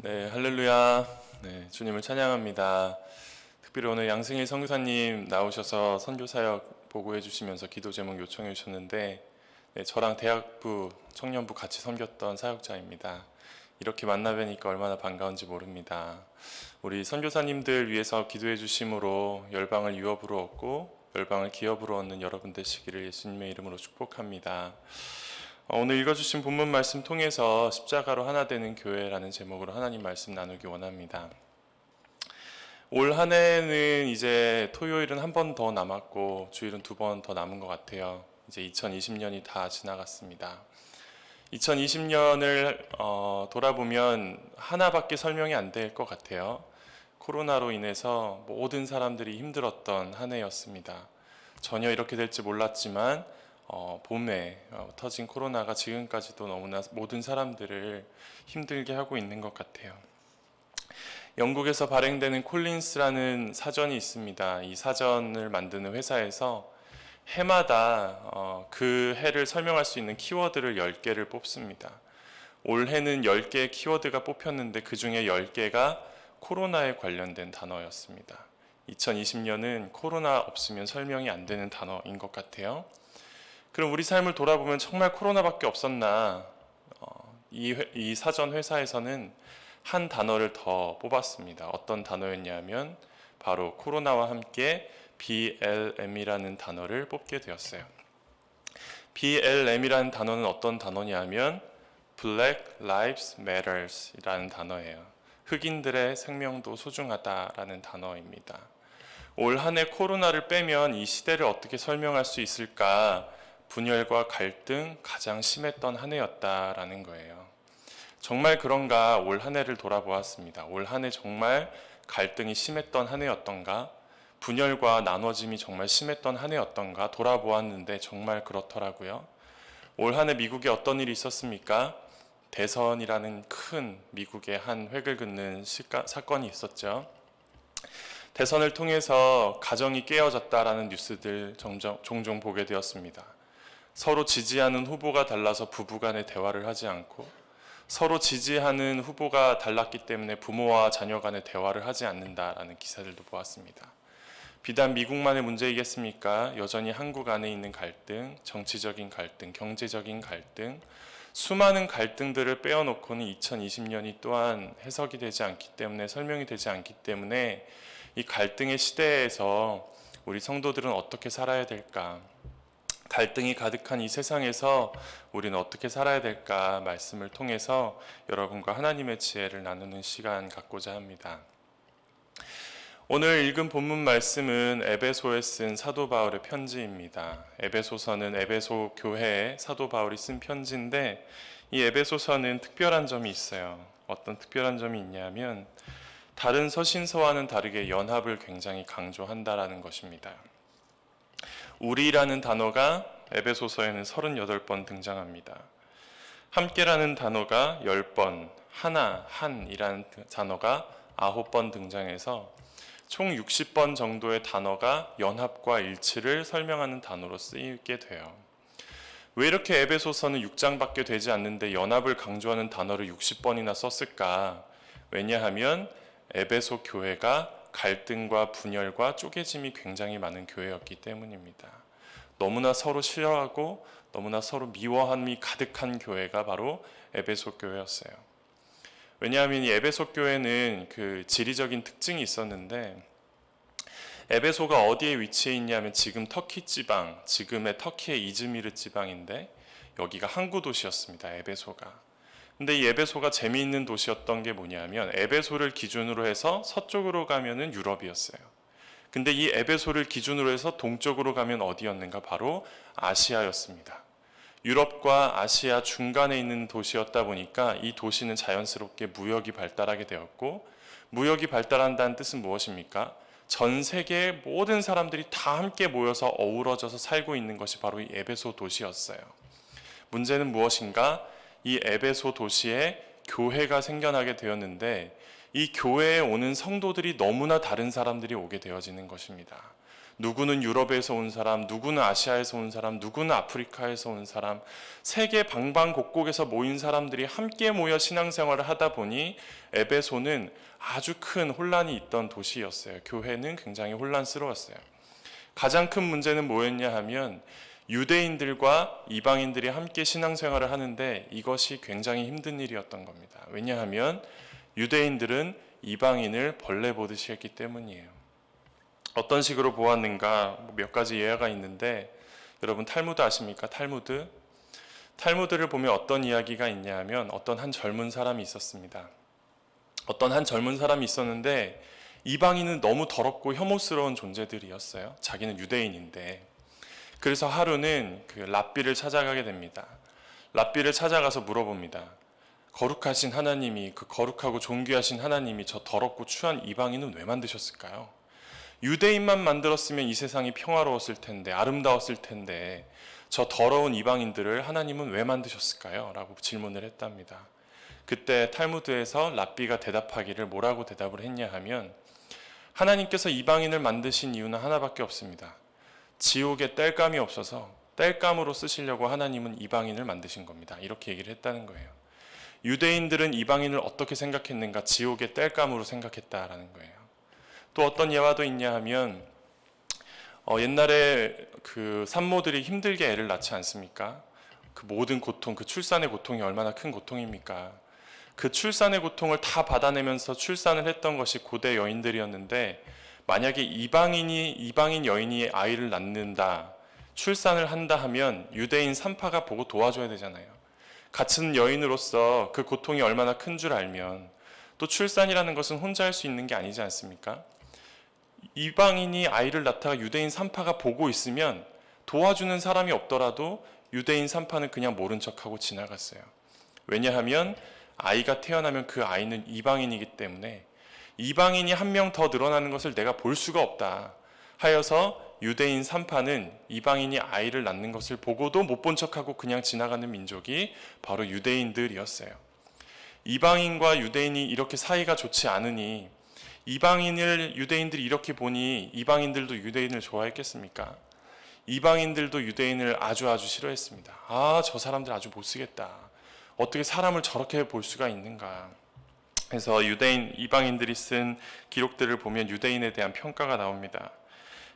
네, 할렐루야. 네, 주님을 찬양합니다. 특별히 오늘 양승일 선교사님 나오셔서 선교 사역 보고해 주시면서 기도 제목 요청해 주셨는데, 네, 저랑 대학부, 청년부 같이 섬겼던 사역자입니다. 이렇게 만나 뵈니까 얼마나 반가운지 모릅니다. 우리 선교사님들 위해서 기도해 주심으로 열방을 유업으로 얻고 열방을 기업으로 얻는 여러분 되시기를 예수님의 이름으로 축복합니다. 오늘 읽어주신 본문 말씀 통해서 십자가로 하나 되는 교회라는 제목으로 하나님 말씀 나누기 원합니다. 올 한 해는 이제 토요일은 한 번 더 남았고 주일은 2번 더 남은 것 같아요. 이제 2020년이 다 지나갔습니다. 2020년을 돌아보면 하나밖에 설명이 안 될 것 같아요. 코로나로 인해서 모든 사람들이 힘들었던 한 해였습니다. 전혀 이렇게 될지 몰랐지만 봄에 터진 코로나가 지금까지도 너무나 모든 사람들을 힘들게 하고 있는 것 같아요. 영국에서 발행되는 콜린스라는 사전이 있습니다. 이 사전을 만드는 회사에서 해마다 그 해를 설명할 수 있는 키워드를 10개를 뽑습니다. 올해는 10개의 키워드가 뽑혔는데 그 중에 10개가 코로나에 관련된 단어였습니다. 2020년은 코로나 없으면 설명이 안 되는 단어인 것 같아요. 그럼 우리 삶을 돌아보면 정말 코로나밖에 없었나? 이 사전 회사에서는 한 단어를 더 뽑았습니다. 어떤 단어였냐면 바로 코로나와 함께 BLM이라는 단어를 뽑게 되었어요. BLM이라는 단어는 어떤 단어냐면 Black Lives Matters이라는 단어예요. 흑인들의 생명도 소중하다라는 단어입니다. 올 한 해 코로나를 빼면 이 시대를 어떻게 설명할 수 있을까? 분열과 갈등 가장 심했던 한 해였다라는 거예요. 정말 그런가 올 한 해를 돌아보았습니다. 올 한 해 정말 갈등이 심했던 한 해였던가? 분열과 나눠짐이 정말 심했던 한 해였던가? 돌아보았는데 정말 그렇더라고요. 올 한 해 미국에 어떤 일이 있었습니까? 대선이라는 큰 미국의 한 획을 긋는 사건이 있었죠. 대선을 통해서 가정이 깨어졌다라는 뉴스들 종종 보게 되었습니다. 서로 지지하는 후보가 달라서 부부간의 대화를 하지 않고 서로 지지하는 후보가 달랐기 때문에 부모와 자녀 간의 대화를 하지 않는다라는 기사들도 보았습니다. 비단 미국만의 문제이겠습니까? 여전히 한국 안에 있는 갈등, 정치적인 갈등, 경제적인 갈등, 수많은 갈등들을 빼어놓고는 2020년이 또한 해석이 되지 않기 때문에 설명이 되지 않기 때문에 이 갈등의 시대에서 우리 성도들은 어떻게 살아야 될까? 갈등이 가득한 이 세상에서 우리는 어떻게 살아야 될까 말씀을 통해서 여러분과 하나님의 지혜를 나누는 시간 갖고자 합니다. 오늘 읽은 본문 말씀은 에베소에 쓴 사도 바울의 편지입니다. 에베소서는 에베소 교회에 사도 바울이 쓴 편지인데 이 에베소서는 특별한 점이 있어요. 어떤 특별한 점이 있냐면 다른 서신서와는 다르게 연합을 굉장히 강조한다라는 것입니다. 우리라는 단어가 에베소서에는 38번 등장합니다. 함께라는 단어가 10번, 하나, 한이라는 단어가 9번 등장해서 총 60번 정도의 단어가 연합과 일치를 설명하는 단어로 쓰이게 돼요. 왜 이렇게 에베소서는 6장밖에 되지 않는데 연합을 강조하는 단어를 60번이나 썼을까? 왜냐하면 에베소 교회가 갈등과 분열과 쪼개짐이 굉장히 많은 교회였기 때문입니다. 너무나 서로 싫어하고 너무나 서로 미워함이 가득한 교회가 바로 에베소 교회였어요. 왜냐하면 이 에베소 교회는 그 지리적인 특징이 있었는데 에베소가 어디에 위치해 있냐면 지금 터키 지방, 지금의 터키의 이즈미르 지방인데 여기가 항구 도시였습니다. 에베소가. 근데 이 에베소가 재미있는 도시였던 게 뭐냐면 에베소를 기준으로 해서 서쪽으로 가면은 유럽이었어요. 근데 이 에베소를 기준으로 해서 동쪽으로 가면 어디였는가? 바로 아시아였습니다. 유럽과 아시아 중간에 있는 도시였다 보니까 이 도시는 자연스럽게 무역이 발달하게 되었고 무역이 발달한다는 뜻은 무엇입니까? 전 세계의 모든 사람들이 다 함께 모여서 어우러져서 살고 있는 것이 바로 이 에베소 도시였어요. 문제는 무엇인가? 이 에베소 도시에 교회가 생겨나게 되었는데 이 교회에 오는 성도들이 너무나 다른 사람들이 오게 되어지는 것입니다. 누구는 유럽에서 온 사람, 누구는 아시아에서 온 사람, 누구는 아프리카에서 온 사람, 세계 방방곡곡에서 모인 사람들이 함께 모여 신앙생활을 하다 보니 에베소는 아주 큰 혼란이 있던 도시였어요. 교회는 굉장히 혼란스러웠어요. 가장 큰 문제는 뭐였냐 하면 유대인들과 이방인들이 함께 신앙생활을 하는데 이것이 굉장히 힘든 일이었던 겁니다. 왜냐하면 유대인들은 이방인을 벌레 보듯이 했기 때문이에요. 어떤 식으로 보았는가 몇 가지 예화가 있는데 여러분 탈무드 아십니까? 탈무드를 보면 어떤 이야기가 있냐 하면 어떤 한 젊은 사람이 있었습니다. 어떤 한 젊은 사람이 있었는데 이방인은 너무 더럽고 혐오스러운 존재들이었어요. 자기는 유대인인데. 그래서 하루는 그 랍비를 찾아가게 됩니다. 랍비를 찾아가서 물어봅니다. 거룩하신 하나님이, 그 거룩하고 존귀하신 하나님이 저 더럽고 추한 이방인은 왜 만드셨을까요? 유대인만 만들었으면 이 세상이 평화로웠을 텐데, 아름다웠을 텐데 저 더러운 이방인들을 하나님은 왜 만드셨을까요? 라고 질문을 했답니다. 그때 탈무드에서 랍비가 대답하기를 뭐라고 대답을 했냐 하면 하나님께서 이방인을 만드신 이유는 하나밖에 없습니다. 지옥에 땔감이 없어서 땔감으로 쓰시려고 하나님은 이방인을 만드신 겁니다. 이렇게 얘기를 했다는 거예요. 유대인들은 이방인을 어떻게 생각했는가? 지옥의 땔감으로 생각했다라는 거예요. 또 어떤 예화도 있냐 하면 옛날에 그 산모들이 힘들게 애를 낳지 않습니까? 그 모든 고통, 그 출산의 고통이 얼마나 큰 고통입니까? 그 출산의 고통을 다 받아내면서 출산을 했던 것이 고대 여인들이었는데 만약에 이방인 여인이 아이를 낳는다, 출산을 한다 하면 유대인 산파가 보고 도와줘야 되잖아요. 같은 여인으로서 그 고통이 얼마나 큰 줄 알면 또 출산이라는 것은 혼자 할 수 있는 게 아니지 않습니까? 이방인이 아이를 낳다가 유대인 산파가 보고 있으면 도와주는 사람이 없더라도 유대인 산파는 그냥 모른 척하고 지나갔어요. 왜냐하면 아이가 태어나면 그 아이는 이방인이기 때문에 이방인이 한 명 더 늘어나는 것을 내가 볼 수가 없다 하여서 유대인 산파는 이방인이 아이를 낳는 것을 보고도 못 본 척하고 그냥 지나가는 민족이 바로 유대인들이었어요. 이방인과 유대인이 이렇게 사이가 좋지 않으니 이방인을 유대인들이 이렇게 보니 이방인들도 유대인을 좋아했겠습니까? 이방인들도 유대인을 아주 싫어했습니다. 저 사람들 아주 못쓰겠다. 어떻게 사람을 저렇게 볼 수가 있는가? 그래서 이방인들이 쓴 기록들을 보면 유대인에 대한 평가가 나옵니다.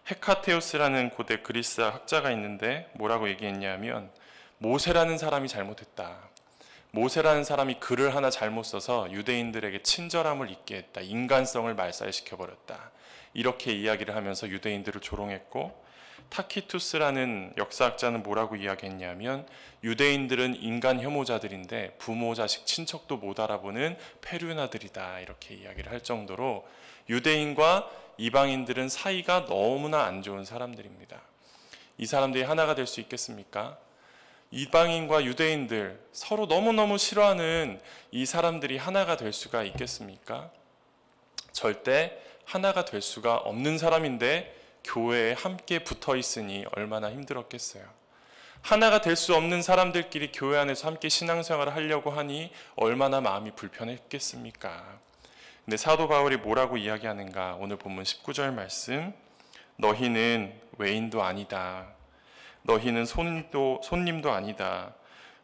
헤카테우스라는 고대 그리스 학자가 있는데 뭐라고 얘기했냐면 모세라는 사람이 잘못했다. 모세라는 사람이 글을 하나 잘못 써서 유대인들에게 친절함을 잊게 했다. 인간성을 말살시켜버렸다. 이렇게 이야기를 하면서 유대인들을 조롱했고 타키투스라는 역사학자는 뭐라고 이야기했냐면 유대인들은 인간 혐오자들인데 부모, 자식, 친척도 못 알아보는 페류나들이다. 이렇게 이야기를 할 정도로 유대인과 이방인들은 사이가 너무나 안 좋은 사람들입니다. 이 사람들이 하나가 될 수 있겠습니까? 이방인과 유대인들 서로 너무너무 싫어하는 이 사람들이 하나가 될 수가 있겠습니까? 절대 하나가 될 수가 없는 사람인데 교회에 함께 붙어 있으니 얼마나 힘들었겠어요. 하나가 될 수 없는 사람들끼리 교회 안에서 함께 신앙생활을 하려고 하니 얼마나 마음이 불편했겠습니까? 근데 사도 바울이 뭐라고 이야기하는가? 오늘 본문 19절 말씀, 너희는 외인도 아니다. 너희는 손님도 아니다.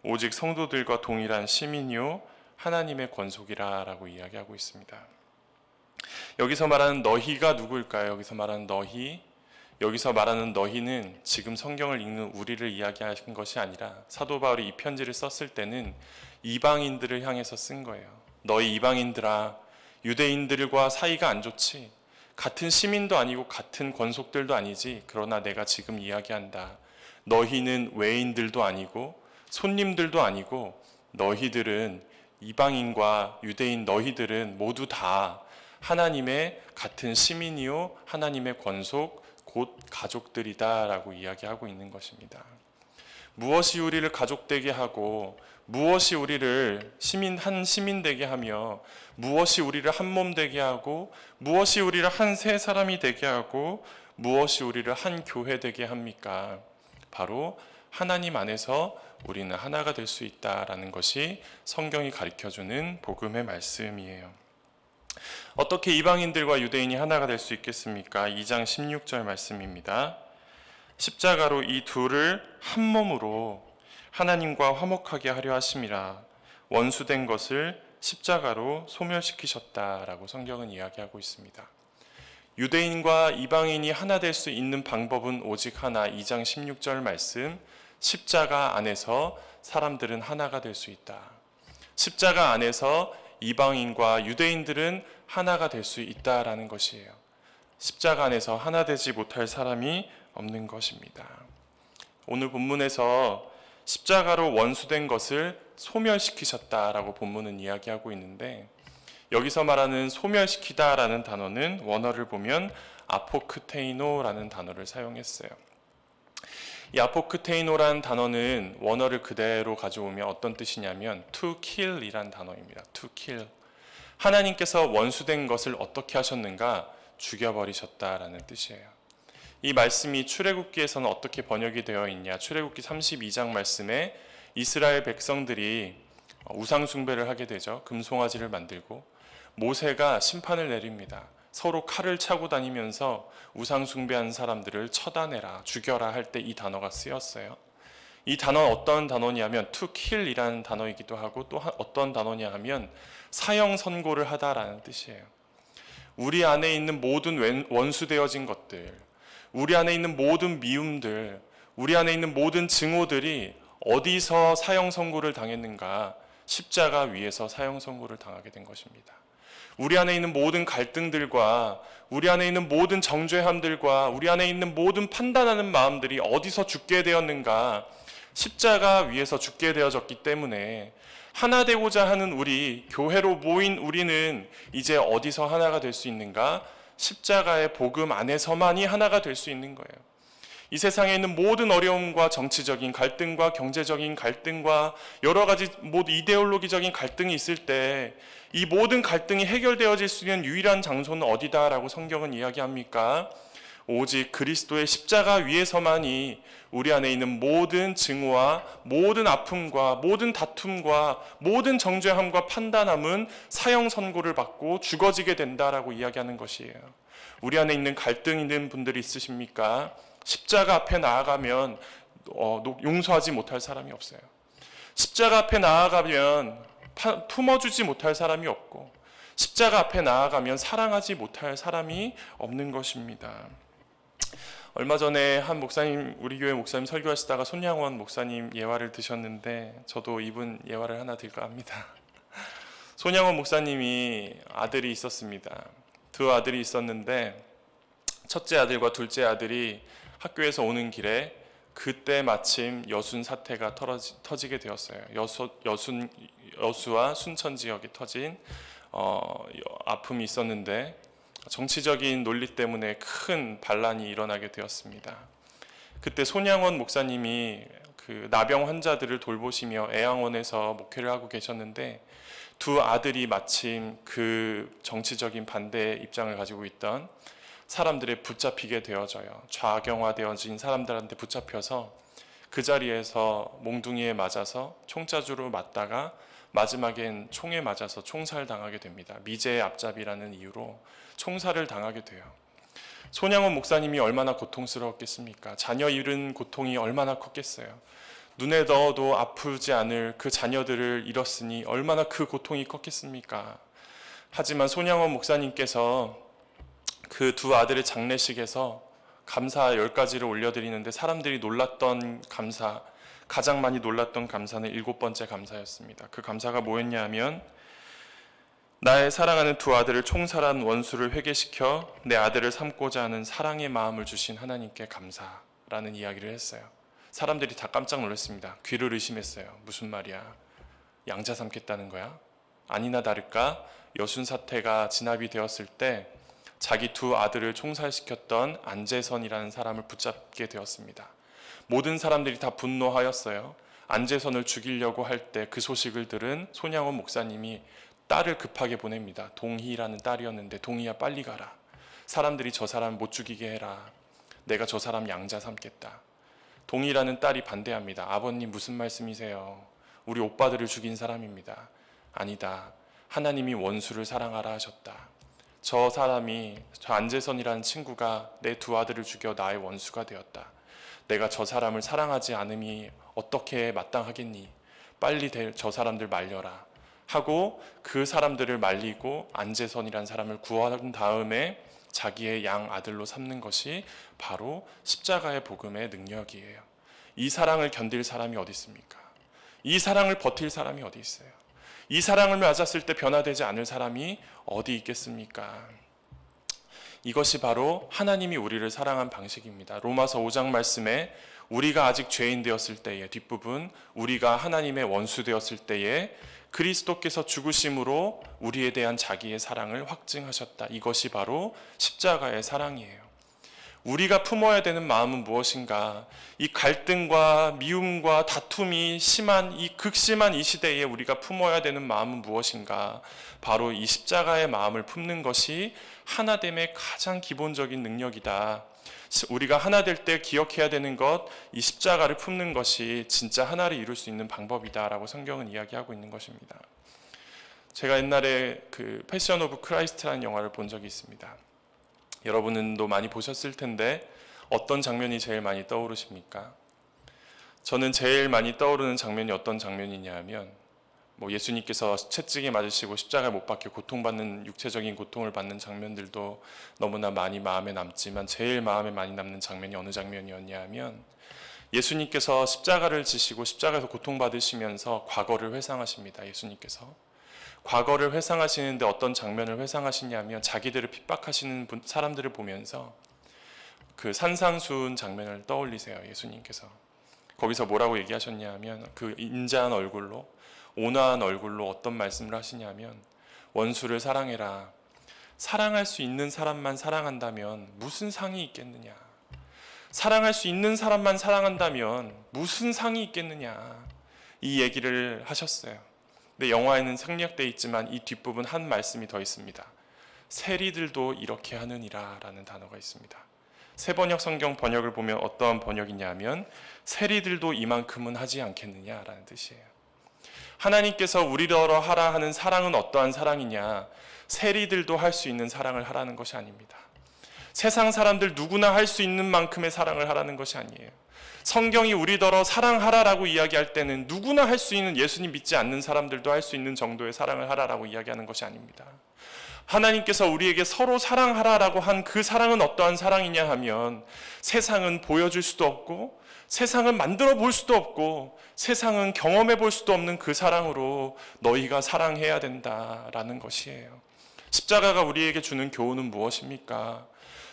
오직 성도들과 동일한 시민이요 하나님의 권속이라 라고 이야기하고 있습니다. 여기서 말하는 너희가 누구일까요? 여기서 말하는 너희는 지금 성경을 읽는 우리를 이야기하신 것이 아니라 사도 바울이 이 편지를 썼을 때는 이방인들을 향해서 쓴 거예요. 너희 이방인들아, 유대인들과 사이가 안 좋지. 같은 시민도 아니고 같은 권속들도 아니지. 그러나 내가 지금 이야기한다. 너희는 외인들도 아니고 손님들도 아니고 너희들은 이방인과 유대인 너희들은 모두 다 하나님의 같은 시민이요 하나님의 권속 곧 가족들이다 라고 이야기하고 있는 것입니다. 무엇이 우리를 가족되게 하고 무엇이 우리를 한 시민 되게 하며 무엇이 우리를 한 몸 되게 하고 무엇이 우리를 한 세 사람이 되게 하고 무엇이 우리를 한 교회 되게 합니까? 바로 하나님 안에서 우리는 하나가 될 수 있다라는 것이 성경이 가르쳐주는 복음의 말씀이에요. 어떻게 이방인들과 유대인이 하나가 될 수 있겠습니까? 2장 16절 말씀입니다. 십자가로 이 둘을 한 몸으로 하나님과 화목하게 하려 하심이라. 원수된 것을 십자가로 소멸시키셨다라고 성경은 이야기하고 있습니다. 유대인과 이방인이 하나 될 수 있는 방법은 오직 하나, 2장 16절 말씀, 십자가 안에서 사람들은 하나가 될 수 있다. 십자가 안에서 이방인과 유대인들은 하나가 될 수 있다라는 것이에요. 십자가 안에서 하나 되지 못할 사람이 없는 것입니다. 오늘 본문에서 십자가로 원수된 것을 소멸시키셨다라고 본문은 이야기하고 있는데, 여기서 말하는 소멸시키다라는 단어는 원어를 보면 아포크테이노라는 단어를 사용했어요. 이 아포크테이노라는 단어는 원어를 그대로 가져오면 어떤 뜻이냐면 to kill이란 단어입니다. to kill. 하나님께서 원수된 것을 어떻게 하셨는가? 죽여버리셨다라는 뜻이에요. 이 말씀이 출애굽기에서는 어떻게 번역이 되어 있냐? 출애굽기 32장 말씀에 이스라엘 백성들이 우상 숭배를 하게 되죠. 금송아지를 만들고 모세가 심판을 내립니다. 서로 칼을 차고 다니면서 우상 숭배하는 사람들을 처단해라, 죽여라 할 때 이 단어가 쓰였어요. 이 단어는 어떤 단어냐면 to kill이라는 단어이기도 하고, 또 어떤 단어냐 하면 사형 선고를 하다라는 뜻이에요. 우리 안에 있는 모든 원수되어진 것들, 우리 안에 있는 모든 미움들, 우리 안에 있는 모든 증오들이 어디서 사형 선고를 당했는가? 십자가 위에서 사형 선고를 당하게 된 것입니다. 우리 안에 있는 모든 갈등들과 우리 안에 있는 모든 정죄함들과 우리 안에 있는 모든 판단하는 마음들이 어디서 죽게 되었는가? 십자가 위에서 죽게 되어졌기 때문에 하나 되고자 하는 우리, 교회로 모인 우리는 이제 어디서 하나가 될 수 있는가? 십자가의 복음 안에서만이 하나가 될 수 있는 거예요. 이 세상에 있는 모든 어려움과 정치적인 갈등과 경제적인 갈등과 여러 가지 모두 이데올로기적인 갈등이 있을 때 이 모든 갈등이 해결되어질 수 있는 유일한 장소는 어디다라고 성경은 이야기합니까? 오직 그리스도의 십자가 위에서만이 우리 안에 있는 모든 증오와 모든 아픔과 모든 다툼과 모든 정죄함과 판단함은 사형 선고를 받고 죽어지게 된다라고 이야기하는 것이에요. 우리 안에 있는 갈등 있는 분들이 있으십니까? 십자가 앞에 나아가면 용서하지 못할 사람이 없어요. 십자가 앞에 나아가면 품어주지 못할 사람이 없고, 십자가 앞에 나아가면 사랑하지 못할 사람이 없는 것입니다. 얼마 전에 한 목사님, 우리 교회 목사님 설교하시다가 손양원 목사님 예화를 드셨는데 저도 이분 예화를 하나 들까 합니다. 손양원 목사님이 아들이 있었습니다. 두 아들이 있었는데 첫째 아들과 둘째 아들이 학교에서 오는 길에 그때 마침 여순 사태가 터지게 되었어요. 여수와 순천 지역에 터진 아픔이 있었는데 정치적인 논리 때문에 큰 반란이 일어나게 되었습니다. 그때 손양원 목사님이 그 나병 환자들을 돌보시며 애양원에서 목회를 하고 계셨는데 두 아들이 마침 그 정치적인 반대 입장을 가지고 있던 사람들에 붙잡히게 되어져요. 좌경화되어진 사람들한테 붙잡혀서 그 자리에서 몽둥이에 맞아서 총자주로 맞다가 마지막엔 총에 맞아서 총살당하게 됩니다. 미제의 앞잡이라는 이유로 총살을 당하게 돼요. 손양원 목사님이 얼마나 고통스러웠겠습니까? 자녀 잃은 고통이 얼마나 컸겠어요. 눈에 넣어도 아프지 않을 그 자녀들을 잃었으니 얼마나 그 고통이 컸겠습니까? 하지만 손양원 목사님께서 그 두 아들의 장례식에서 감사 10가지를 올려드리는데 사람들이 놀랐던 감사, 가장 많이 놀랐던 감사는 7번째 감사였습니다. 그 감사가 뭐였냐 하면 나의 사랑하는 두 아들을 총살한 원수를 회개시켜 내 아들을 삼고자 하는 사랑의 마음을 주신 하나님께 감사라는 이야기를 했어요. 사람들이 다 깜짝 놀랐습니다. 귀를 의심했어요. 무슨 말이야? 양자 삼겠다는 거야? 아니나 다를까 여순 사태가 진압이 되었을 때 자기 두 아들을 총살시켰던 안재선이라는 사람을 붙잡게 되었습니다. 모든 사람들이 다 분노하였어요. 안재선을 죽이려고 할 때 그 소식을 들은 손양원 목사님이 딸을 급하게 보냅니다. 동희라는 딸이었는데 동희야 빨리 가라. 사람들이 저 사람 못 죽이게 해라. 내가 저 사람 양자 삼겠다. 동희라는 딸이 반대합니다. 아버님 무슨 말씀이세요? 우리 오빠들을 죽인 사람입니다. 아니다. 하나님이 원수를 사랑하라 하셨다. 저 안재선이라는 친구가 내 두 아들을 죽여 나의 원수가 되었다. 내가 저 사람을 사랑하지 않음이 어떻게 마땅하겠니? 빨리 저 사람들 말려라 하고 그 사람들을 말리고 안재선이라는 사람을 구한 다음에 자기의 양 아들로 삼는 것이 바로 십자가의 복음의 능력이에요. 이 사랑을 견딜 사람이 어디 있습니까? 이 사랑을 버틸 사람이 어디 있어요? 이 사랑을 맞았을 때 변화되지 않을 사람이 어디 있겠습니까? 이것이 바로 하나님이 우리를 사랑한 방식입니다. 로마서 5장 말씀에 우리가 아직 죄인 되었을 때의 뒷부분, 우리가 하나님의 원수 되었을 때에 그리스도께서 죽으심으로 우리에 대한 자기의 사랑을 확증하셨다. 이것이 바로 십자가의 사랑이에요. 우리가 품어야 되는 마음은 무엇인가? 이 갈등과 미움과 다툼이 심한 이 극심한 이 시대에 우리가 품어야 되는 마음은 무엇인가? 바로 이 십자가의 마음을 품는 것이 하나됨의 가장 기본적인 능력이다. 우리가 하나 될 때 기억해야 되는 것, 이 십자가를 품는 것이 진짜 하나를 이룰 수 있는 방법이다라고 성경은 이야기하고 있는 것입니다. 제가 옛날에 그 패션 오브 크라이스트라는 영화를 본 적이 있습니다. 여러분도 많이 보셨을 텐데 어떤 장면이 제일 많이 떠오르십니까? 저는 제일 많이 떠오르는 장면이 어떤 장면이냐 하면 예수님께서 채찍에 맞으시고 십자가에 못 박혀 고통받는 육체적인 고통을 받는 장면들도 너무나 많이 마음에 남지만 제일 마음에 많이 남는 장면이 어느 장면이었냐 하면 예수님께서 십자가를 지시고 십자가에서 고통받으시면서 과거를 회상하십니다. 예수님께서 과거를 회상하시는데 어떤 장면을 회상하시냐면 자기들을 핍박하시는 사람들을 보면서 그 산상수훈 장면을 떠올리세요. 예수님께서 거기서 뭐라고 얘기하셨냐면 그 인자한 얼굴로 온화한 얼굴로 어떤 말씀을 하시냐면 원수를 사랑해라. 사랑할 수 있는 사람만 사랑한다면 무슨 상이 있겠느냐. 사랑할 수 있는 사람만 사랑한다면 무슨 상이 있겠느냐. 이 얘기를 하셨어요. 근데 영화에는 생략되어 있지만 이 뒷부분 한 말씀이 더 있습니다. 세리들도 이렇게 하느니라 라는 단어가 있습니다. 새번역 성경 번역을 보면 어떠한 번역이냐면 세리들도 이만큼은 하지 않겠느냐라는 뜻이에요. 하나님께서 우리더러 하라 하는 사랑은 어떠한 사랑이냐? 세리들도 할 수 있는 사랑을 하라는 것이 아닙니다. 세상 사람들 누구나 할 수 있는 만큼의 사랑을 하라는 것이 아니에요. 성경이 우리더러 사랑하라라고 이야기할 때는 누구나 할 수 있는, 예수님 믿지 않는 사람들도 할 수 있는 정도의 사랑을 하라라고 이야기하는 것이 아닙니다. 하나님께서 우리에게 서로 사랑하라라고 한 그 사랑은 어떠한 사랑이냐 하면 세상은 보여줄 수도 없고 세상은 만들어 볼 수도 없고 세상은 경험해 볼 수도 없는 그 사랑으로 너희가 사랑해야 된다라는 것이에요. 십자가가 우리에게 주는 교훈은 무엇입니까?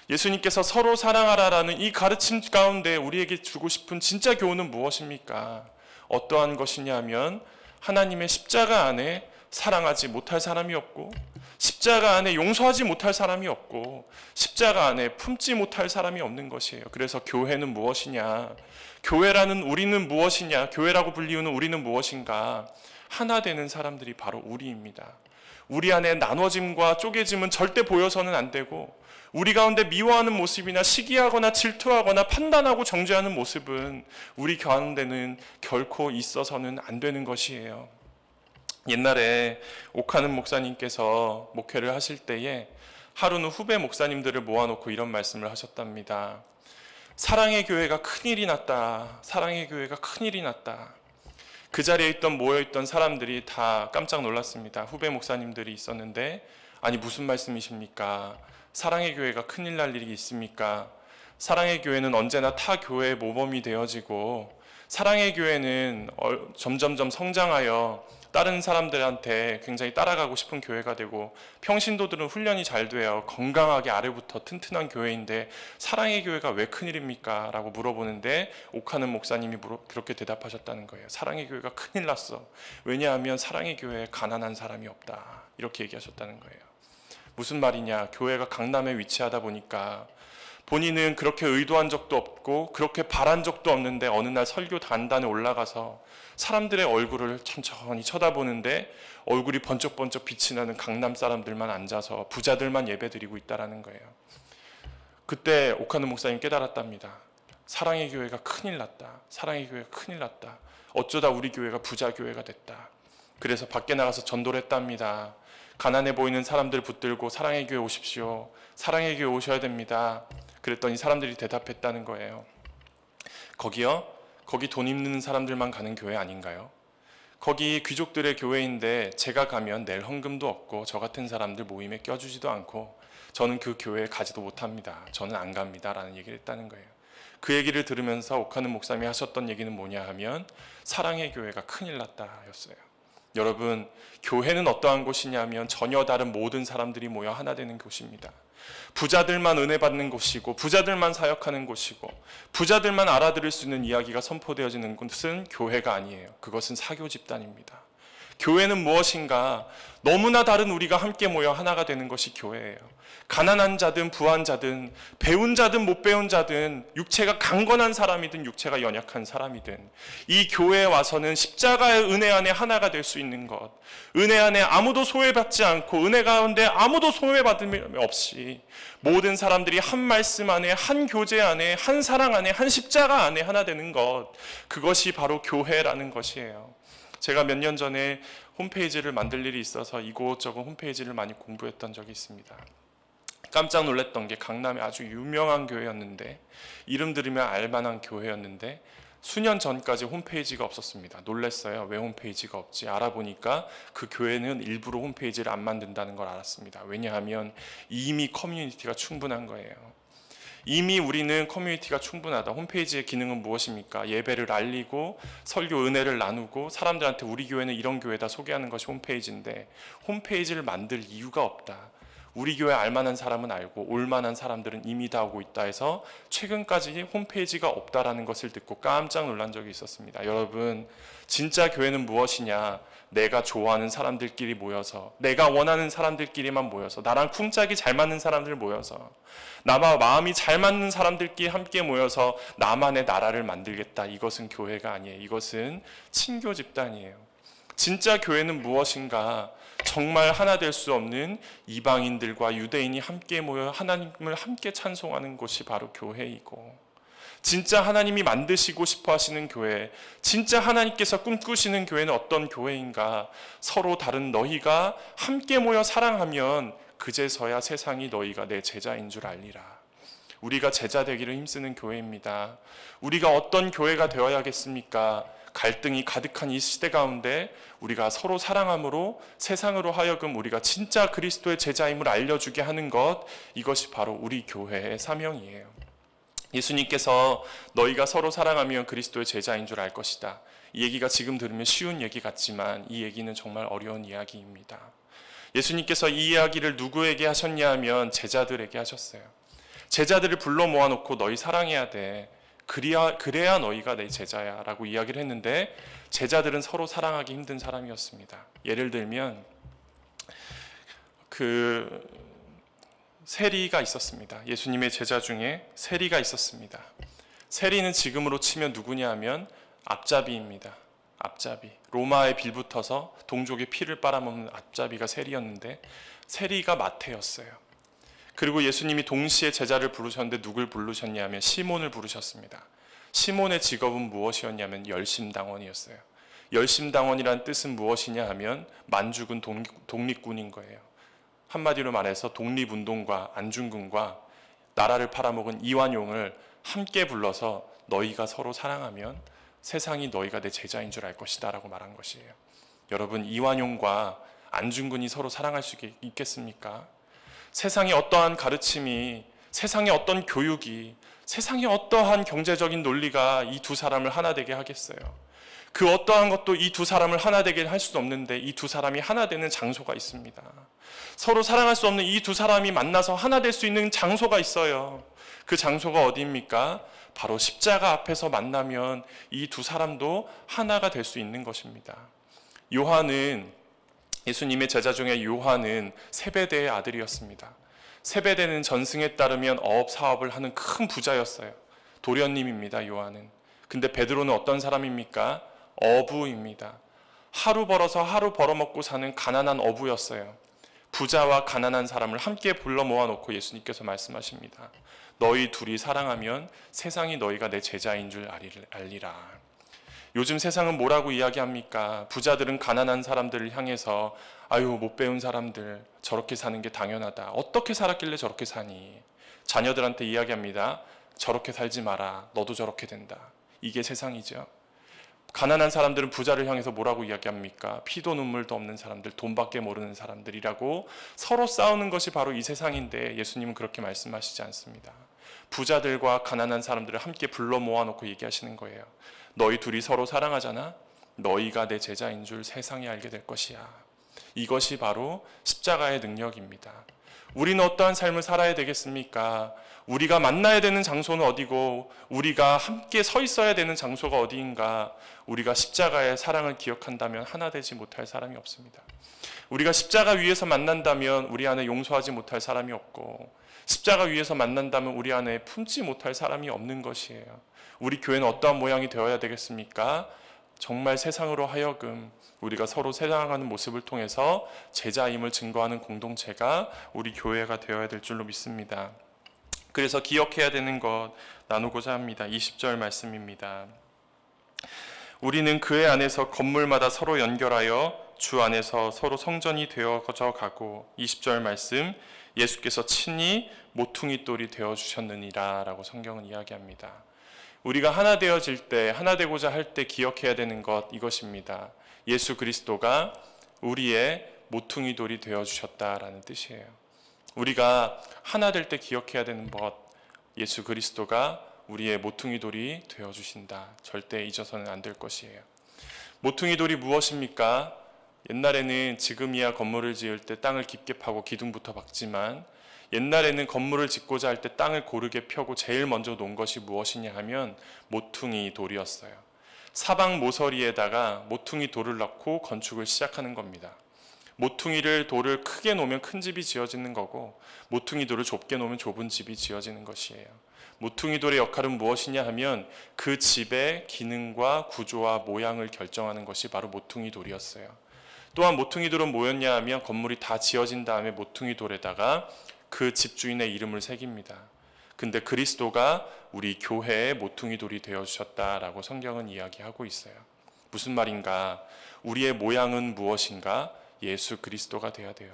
예수님께서 서로 사랑하라라는 이 가르침 가운데 우리에게 주고 싶은 진짜 교훈은 무엇입니까? 어떠한 것이냐면 하나님의 십자가 안에 사랑하지 못할 사람이 없고 십자가 안에 용서하지 못할 사람이 없고 십자가 안에 품지 못할 사람이 없는 것이에요. 그래서 교회는 무엇이냐? 교회라는 우리는 무엇이냐? 교회라고 불리우는 우리는 무엇인가? 하나 되는 사람들이 바로 우리입니다. 우리 안에 나눠짐과 쪼개짐은 절대 보여서는 안 되고 우리 가운데 미워하는 모습이나 시기하거나 질투하거나 판단하고 정죄하는 모습은 우리 가운데는 결코 있어서는 안 되는 것이에요. 옛날에 옥하는 목사님께서 목회를 하실 때에 하루는 후배 목사님들을 모아놓고 이런 말씀을 하셨답니다. 사랑의 교회가 큰일이 났다. 사랑의 교회가 큰일이 났다. 그 자리에 모여있던 사람들이 다 깜짝 놀랐습니다. 후배 목사님들이 있었는데 아니 무슨 말씀이십니까? 사랑의 교회가 큰일 날 일이 있습니까? 사랑의 교회는 언제나 타 교회의 모범이 되어지고 사랑의 교회는 점점점 성장하여 다른 사람들한테 굉장히 따라가고 싶은 교회가 되고 평신도들은 훈련이 잘 돼요. 건강하게 아래부터 튼튼한 교회인데 사랑의 교회가 왜 큰일입니까? 라고 물어보는데 옥하는 목사님이 그렇게 대답하셨다는 거예요. 사랑의 교회가 큰일 났어. 왜냐하면 사랑의 교회에 가난한 사람이 없다. 이렇게 얘기하셨다는 거예요. 무슨 말이냐? 교회가 강남에 위치하다 보니까 본인은 그렇게 의도한 적도 없고 그렇게 바란 적도 없는데 어느 날 설교 단단에 올라가서 사람들의 얼굴을 천천히 쳐다보는데 얼굴이 번쩍번쩍 빛이 나는 강남 사람들만 앉아서 부자들만 예배드리고 있다라는 거예요. 그때 옥하는 목사님 깨달았답니다. 사랑의 교회가 큰일 났다. 사랑의 교회가 큰일 났다. 어쩌다 우리 교회가 부자 교회가 됐다. 그래서 밖에 나가서 전도를 했답니다. 가난해 보이는 사람들 붙들고 사랑의 교회 오십시오. 사랑의 교회 오셔야 됩니다. 그랬더니 사람들이 대답했다는 거예요. 거기요? 거기 돈 있는 사람들만 가는 교회 아닌가요? 거기 귀족들의 교회인데 제가 가면 낼 헌금도 없고 저 같은 사람들 모임에 껴주지도 않고 저는 그 교회에 가지도 못합니다. 저는 안 갑니다. 라는 얘기를 했다는 거예요. 그 얘기를 들으면서 옥하는 목사님이 하셨던 얘기는 뭐냐 하면 사랑의 교회가 큰일 났다 였어요. 여러분, 교회는 어떠한 곳이냐면 전혀 다른 모든 사람들이 모여 하나 되는 곳입니다. 부자들만 은혜 받는 곳이고 부자들만 사역하는 곳이고 부자들만 알아들을 수 있는 이야기가 선포되어지는 곳은 교회가 아니에요. 그것은 사교 집단입니다. 교회는 무엇인가? 너무나 다른 우리가 함께 모여 하나가 되는 것이 교회예요. 가난한 자든 부한 자든 배운 자든 못 배운 자든 육체가 강건한 사람이든 육체가 연약한 사람이든 이 교회에 와서는 십자가의 은혜 안에 하나가 될 수 있는 것, 은혜 안에 아무도 소외받지 않고 은혜 가운데 아무도 소외받음이 없이 모든 사람들이 한 말씀 안에 한 교제 안에 한 사랑 안에 한 십자가 안에 하나 되는 것, 그것이 바로 교회라는 것이에요. 제가 몇 년 전에 홈페이지를 만들 일이 있어서 이곳저곳 홈페이지를 많이 공부했던 적이 있습니다. 깜짝 놀랐던 게 강남에 아주 유명한 교회였는데 이름 들으면 알만한 교회였는데 수년 전까지 홈페이지가 없었습니다. 놀랐어요. 왜 홈페이지가 없지? 알아보니까 그 교회는 일부러 홈페이지를 안 만든다는 걸 알았습니다. 왜냐하면 이미 커뮤니티가 충분한 거예요. 이미 우리는 커뮤니티가 충분하다. 홈페이지의 기능은 무엇입니까? 예배를 알리고 설교 은혜를 나누고 사람들한테 우리 교회는 이런 교회다 소개하는 것이 홈페이지인데 홈페이지를 만들 이유가 없다. 우리 교회 알만한 사람은 알고 올만한 사람들은 이미 다 오고 있다 해서 최근까지 홈페이지가 없다라는 것을 듣고 깜짝 놀란 적이 있었습니다. 여러분, 진짜 교회는 무엇이냐? 내가 좋아하는 사람들끼리 모여서, 내가 원하는 사람들끼리만 모여서, 나랑 쿵짝이 잘 맞는 사람들 모여서, 나와 마음이 잘 맞는 사람들끼리 함께 모여서 나만의 나라를 만들겠다. 이것은 교회가 아니에요. 이것은 친교 집단이에요. 진짜 교회는 무엇인가? 정말 하나 될 수 없는 이방인들과 유대인이 함께 모여 하나님을 함께 찬송하는 곳이 바로 교회이고, 진짜 하나님이 만드시고 싶어 하시는 교회, 진짜 하나님께서 꿈꾸시는 교회는 어떤 교회인가? 서로 다른 너희가 함께 모여 사랑하면 그제서야 세상이 너희가 내 제자인 줄 알리라. 우리가 제자 되기를 힘쓰는 교회입니다. 우리가 어떤 교회가 되어야겠습니까? 갈등이 가득한 이 시대 가운데 우리가 서로 사랑함으로 세상으로 하여금 우리가 진짜 그리스도의 제자임을 알려주게 하는 것, 이것이 바로 우리 교회의 사명이에요. 예수님께서 너희가 서로 사랑하면 그리스도의 제자인 줄 알 것이다. 이 얘기가 지금 들으면 쉬운 얘기 같지만 이 얘기는 정말 어려운 이야기입니다. 예수님께서 이 이야기를 누구에게 하셨냐 하면 제자들에게 하셨어요. 제자들을 불러 모아놓고 너희 사랑해야 돼. 그래야 너희가 내 제자야 라고 이야기를 했는데 제자들은 서로 사랑하기 힘든 사람이었습니다. 예를 들면 세리가 있었습니다. 예수님의 제자 중에 세리가 있었습니다. 세리는 지금으로 치면 누구냐 하면 앞잡이입니다. 앞잡이. 로마에 빌붙어서 동족의 피를 빨아먹는 앞잡이가 세리였는데 세리가 마태였어요. 그리고 예수님이 동시에 제자를 부르셨는데 누굴 부르셨냐면 시몬을 부르셨습니다. 시몬의 직업은 무엇이었냐면 열심당원이었어요. 열심당원이란 뜻은 무엇이냐 하면 만주군 독립군인 거예요. 한마디로 말해서 독립운동과 안중근과 나라를 팔아먹은 이완용을 함께 불러서 너희가 서로 사랑하면 세상이 너희가 내 제자인 줄 알 것이다 라고 말한 것이에요. 여러분, 이완용과 안중근이 서로 사랑할 수 있겠습니까? 세상의 어떠한 가르침이, 세상의 어떤 교육이, 세상의 어떠한 경제적인 논리가 이 두 사람을 하나 되게 하겠어요? 그 어떠한 것도 이 두 사람을 하나 되게 할 수 없는데 이 두 사람이 하나 되는 장소가 있습니다. 서로 사랑할 수 없는 이 두 사람이 만나서 하나 될 수 있는 장소가 있어요. 그 장소가 어디입니까? 바로 십자가 앞에서 만나면 이 두 사람도 하나가 될 수 있는 것입니다. 예수님의 제자 중에 요한은 세베대의 아들이었습니다. 세베대는 전승에 따르면 어업 사업을 하는 큰 부자였어요. 도련님입니다, 요한은. 근데 베드로는 어떤 사람입니까? 어부입니다. 하루 벌어서 하루 벌어먹고 사는 가난한 어부였어요. 부자와 가난한 사람을 함께 불러 모아놓고 예수님께서 말씀하십니다. 너희 둘이 사랑하면 세상이 너희가 내 제자인 줄 알리라. 요즘 세상은 뭐라고 이야기합니까? 부자들은 가난한 사람들을 향해서 아유, 못 배운 사람들 저렇게 사는 게 당연하다. 어떻게 살았길래 저렇게 사니? 자녀들한테 이야기합니다. 저렇게 살지 마라. 너도 저렇게 된다. 이게 세상이죠. 가난한 사람들은 부자를 향해서 뭐라고 이야기합니까? 피도 눈물도 없는 사람들, 돈밖에 모르는 사람들이라고 서로 싸우는 것이 바로 이 세상인데, 예수님은 그렇게 말씀하시지 않습니다. 부자들과 가난한 사람들을 함께 불러 모아놓고 얘기하시는 거예요. 너희 둘이 서로 사랑하잖아? 너희가 내 제자인 줄 세상이 알게 될 것이야. 이것이 바로 십자가의 능력입니다. 우리는 어떠한 삶을 살아야 되겠습니까? 우리가 만나야 되는 장소는 어디고, 우리가 함께 서 있어야 되는 장소가 어디인가? 우리가 십자가의 사랑을 기억한다면 하나 되지 못할 사람이 없습니다. 우리가 십자가 위에서 만난다면 우리 안에 용서하지 못할 사람이 없고, 십자가 위에서 만난다면 우리 안에 품지 못할 사람이 없는 것이에요. 우리 교회는 어떠한 모양이 되어야 되겠습니까? 정말 세상으로 하여금 우리가 서로 사랑하는 모습을 통해서 제자임을 증거하는 공동체가 우리 교회가 되어야 될 줄로 믿습니다. 그래서 기억해야 되는 것 나누고자 합니다. 20절 말씀입니다. 우리는 그의 안에서 건물마다 서로 연결하여 주 안에서 서로 성전이 되어져 가고, 20절 말씀, 예수께서 친히 모퉁이 돌이 되어주셨느니라 라고 성경은 이야기합니다. 우리가 하나 되어질 때, 하나 되고자 할 때 기억해야 되는 것, 이것입니다. 예수 그리스도가 우리의 모퉁이 돌이 되어주셨다라는 뜻이에요. 우리가 하나 될 때 기억해야 되는 것, 예수 그리스도가 우리의 모퉁이 돌이 되어주신다. 절대 잊어서는 안 될 것이에요. 모퉁이 돌이 무엇입니까? 옛날에는 지금이야 건물을 지을 때 땅을 깊게 파고 기둥부터 박지만, 옛날에는 건물을 짓고자 할 때 땅을 고르게 펴고 제일 먼저 놓은 것이 무엇이냐 하면 모퉁이 돌이었어요. 사방 모서리에다가 모퉁이 돌을 넣고 건축을 시작하는 겁니다. 모퉁이를 돌을 크게 놓으면 큰 집이 지어지는 거고, 모퉁이 돌을 좁게 놓으면 좁은 집이 지어지는 것이에요. 모퉁이 돌의 역할은 무엇이냐 하면 그 집의 기능과 구조와 모양을 결정하는 것이 바로 모퉁이 돌이었어요. 또한 모퉁이 돌은 뭐였냐 하면 건물이 다 지어진 다음에 모퉁이 돌에다가 그 집주인의 이름을 새깁니다. 근데 그리스도가 우리 교회의 모퉁이 돌이 되어주셨다라고 성경은 이야기하고 있어요. 무슨 말인가? 우리의 모양은 무엇인가? 예수 그리스도가 되어야 돼요.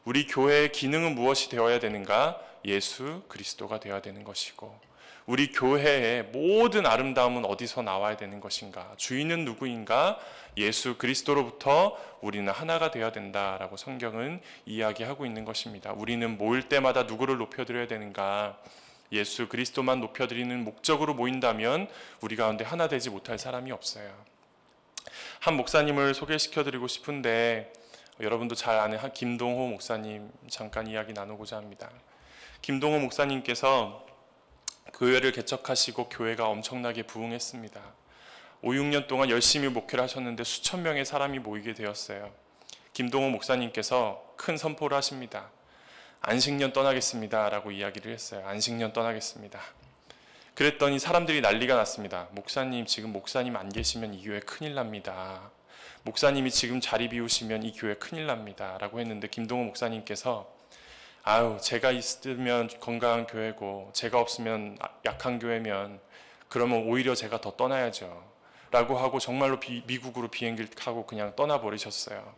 우리 교회의 기능은 무엇이 되어야 되는가? 예수 그리스도가 되어야 되는 것이고, 우리 교회의 모든 아름다움은 어디서 나와야 되는 것인가? 주인은 누구인가? 예수 그리스도로부터 우리는 하나가 되어야 된다라고 성경은 이야기하고 있는 것입니다. 우리는 모일 때마다 누구를 높여드려야 되는가? 예수 그리스도만 높여드리는 목적으로 모인다면 우리 가운데 하나 되지 못할 사람이 없어요. 한 목사님을 소개시켜드리고 싶은데, 여러분도 잘 아는 한 김동호 목사님 잠깐 이야기 나누고자 합니다. 김동호 목사님께서 교회를 개척하시고 교회가 엄청나게 부흥했습니다. 5, 6년 동안 열심히 목회를 하셨는데 수천 명의 사람이 모이게 되었어요. 김동호 목사님께서 큰 선포를 하십니다. 안식년 떠나겠습니다 라고 이야기를 했어요. 안식년 떠나겠습니다. 그랬더니 사람들이 난리가 났습니다. 목사님, 지금 목사님 안 계시면 이 교회 큰일 납니다. 목사님이 지금 자리 비우시면 이 교회 큰일 납니다 라고 했는데, 김동호 목사님께서 아유, 제가 있으면 건강한 교회고 제가 없으면 약한 교회면 그러면 오히려 제가 더 떠나야죠 라고 하고 정말로 미국으로 비행기를 타고 그냥 떠나버리셨어요.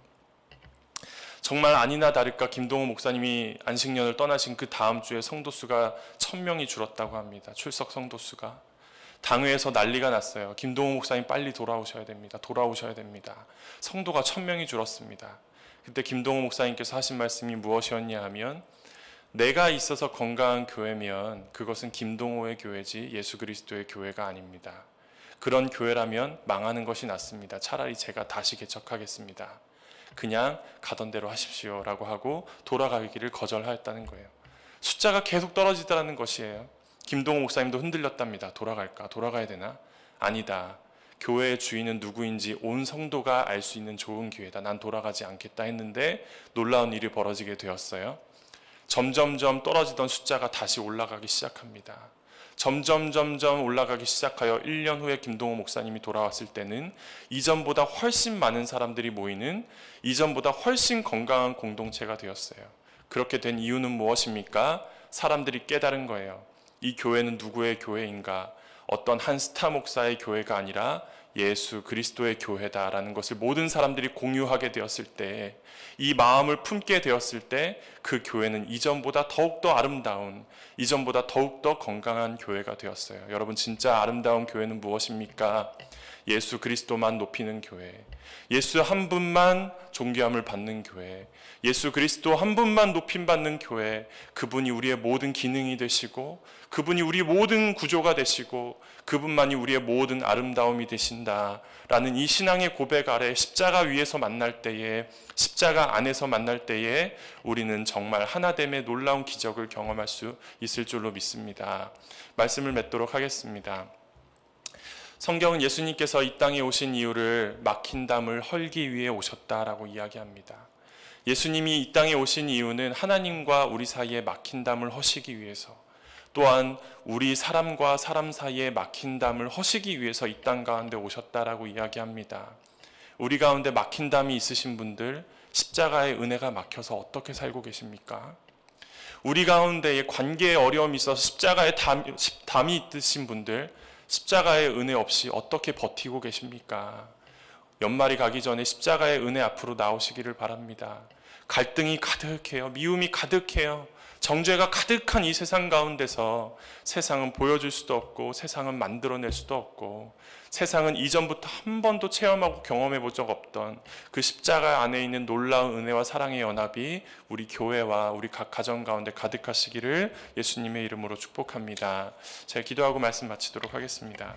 정말 아니나 다를까 김동호 목사님이 안식년을 떠나신 그 다음 주에 성도수가 1000명이 줄었다고 합니다. 출석 성도수가. 당회에서 난리가 났어요. 김동호 목사님 빨리 돌아오셔야 됩니다. 돌아오셔야 됩니다. 성도가 1000명이 줄었습니다. 그때 김동호 목사님께서 하신 말씀이 무엇이었냐 하면, 내가 있어서 건강한 교회면 그것은 김동호의 교회지 예수 그리스도의 교회가 아닙니다. 그런 교회라면 망하는 것이 낫습니다. 차라리 제가 다시 개척하겠습니다. 그냥 가던 대로 하십시오 라고 하고 돌아가기를 거절하였다는 거예요. 숫자가 계속 떨어지더라는 것이에요. 김동호 목사님도 흔들렸답니다. 돌아갈까? 돌아가야 되나? 아니다. 교회의 주인은 누구인지 온 성도가 알 수 있는 좋은 기회다. 난 돌아가지 않겠다 했는데 놀라운 일이 벌어지게 되었어요. 점점점 떨어지던 숫자가 다시 올라가기 시작합니다. 점점 올라가기 시작하여 1년 후에 김동호 목사님이 돌아왔을 때는 이전보다 훨씬 많은 사람들이 모이는, 이전보다 훨씬 건강한 공동체가 되었어요. 그렇게 된 이유는 무엇입니까? 사람들이 깨달은 거예요. 이 교회는 누구의 교회인가? 어떤 한 스타 목사의 교회가 아니라 예수 그리스도의 교회다라는 것을 모든 사람들이 공유하게 되었을 때, 이 마음을 품게 되었을 때 그 교회는 이전보다 더욱더 아름다운, 이전보다 더욱더 건강한 교회가 되었어요. 여러분, 진짜 아름다운 교회는 무엇입니까? 예수 그리스도만 높이는 교회, 예수 한 분만 존귀함을 받는 교회, 예수 그리스도 한 분만 높임받는 교회, 그분이 우리의 모든 기능이 되시고, 그분이 우리의 모든 구조가 되시고, 그분만이 우리의 모든 아름다움이 되신다라는 이 신앙의 고백 아래 십자가 위에서 만날 때에, 십자가 안에서 만날 때에 우리는 정말 하나됨의 놀라운 기적을 경험할 수 있을 줄로 믿습니다. 말씀을 맺도록 하겠습니다. 성경은 예수님께서 이 땅에 오신 이유를 막힌 담을 헐기 위해 오셨다라고 이야기합니다. 예수님이 이 땅에 오신 이유는 하나님과 우리 사이에 막힌 담을 허시기 위해서, 또한 우리 사람과 사람 사이에 막힌 담을 허시기 위해서 이 땅 가운데 오셨다라고 이야기합니다. 우리 가운데 막힌 담이 있으신 분들, 십자가의 은혜가 막혀서 어떻게 살고 계십니까? 우리 가운데에 관계에 어려움이 있어서 십자가의 담이 있으신 분들, 십자가의 은혜 없이 어떻게 버티고 계십니까? 연말이 가기 전에 십자가의 은혜 앞으로 나오시기를 바랍니다. 갈등이 가득해요. 미움이 가득해요. 정죄가 가득한 이 세상 가운데서 세상은 보여줄 수도 없고, 세상은 만들어낼 수도 없고, 세상은 이전부터 한 번도 체험하고 경험해 본 적 없던 그 십자가 안에 있는 놀라운 은혜와 사랑의 연합이 우리 교회와 우리 각 가정 가운데 가득하시기를 예수님의 이름으로 축복합니다. 제가 기도하고 말씀 마치도록 하겠습니다.